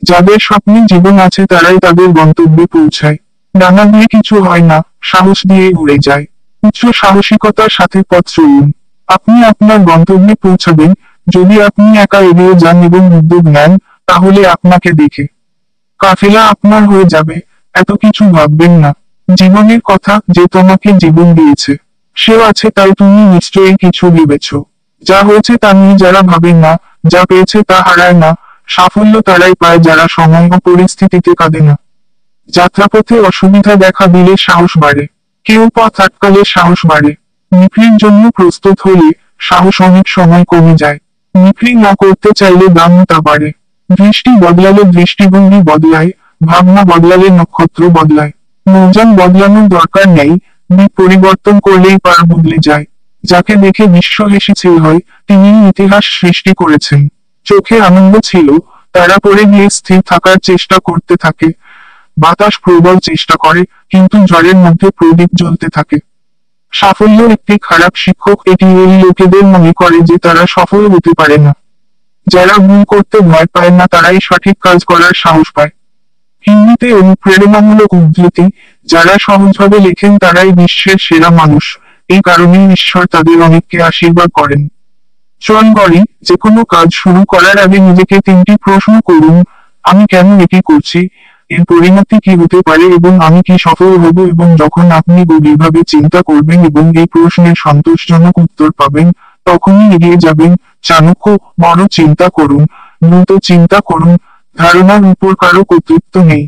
যাদের স্বপ্নে জীবন আছে তারাই তাদের গন্তব্যে পৌঁছায়। ডানা দিয়ে কিছু হয় না, সাহস দিয়ে উড়ে যায়। উচ্চ সাহসিকতার সাথে পথ চলুন। আপনি আপনার গন্তব্যে পৌঁছাবেন। যদি আপনি একা এগিয়ে যান এবং উদ্যোগ নেন, তাহলে আপনাকে দেখে কাফেলা আপনার হয়ে যাবে। এত কিছু ভাববেন না। জীবনের কথা, যে তোমাকে জীবন দিয়েছে সেও আছে, তাই তুমি নিশ্চয়ই কিছু ভেবেছ। যা হয়েছে তা নিয়ে যারা ভাবেন না, যা পেয়েছে তা হারায় না। সাফল্য তারাই পায় যারা সময় ও পরিস্থিতিতে কাঁদে না। যাত্রাপথে অসুবিধা দেখা দিলে সাহস বাড়ে। কেউ পথ আটকালে সাহস বাড়ে। বিক্রির জন্য প্রস্তুত হলে সাহস অনেক সময় কমে যায়। বিক্রি না করতে চাইলে দামটা বাড়ে। দৃষ্টি বদলালে দৃষ্টিভঙ্গি বদলায়, ভাবনা বদলালে নক্ষত্র বদলায়। মৌজান বদলানোর দরকার নেই, দিক পরিবর্তন করলেই পার বদলে যায়। যাকে দেখে বিশ্ব হেসেছিল হয়, তিনি ইতিহাস সৃষ্টি করেছেন। চোখে আনন্দ ছিল, তারা পড়ে গিয়ে স্থির থাকার চেষ্টা করতে থাকে। বাতাস প্রবল চেষ্টা করে, কিন্তু ঝড়ের মধ্যে প্রদীপ জ্বলতে থাকে। সাফল্য একটি খারাপ শিক্ষক, এটি এই লোকেদের মনে করে যে তারা সফল হতে পারে না। যারা ভুল করতে ভয় পায় না তারাই সঠিক কাজ করার সাহস পায়। হিন্দিতে অনুপ্রেরণামূলক উদ্ধৃতি, যারা সহজভাবে লেখেন তারাই বিশ্বের সেরা মানুষ। এই কারণেই ঈশ্বর তাদের অনেককে আশীর্বাদ করেন। জন গড়ি, যে কোনো কাজ শুরু করার আগে নিজেকে 3টি প্রশ্ন করুন। আমি কেন এটি করছি, এর পরিণতি কি হতে পারে এবং আমি কি সফল হব। এবং যখন আপনি গভীরভাবে চিন্তা করবেন এবং এই প্রশ্নের সন্তোষজনক উত্তর পাবেন, তখনই এগিয়ে যাবেন। চাণক্য, বড় চিন্তা করুন, দ্রুত চিন্তা করুন, ধারণার উপর কারো কর্তৃত্ব নেই।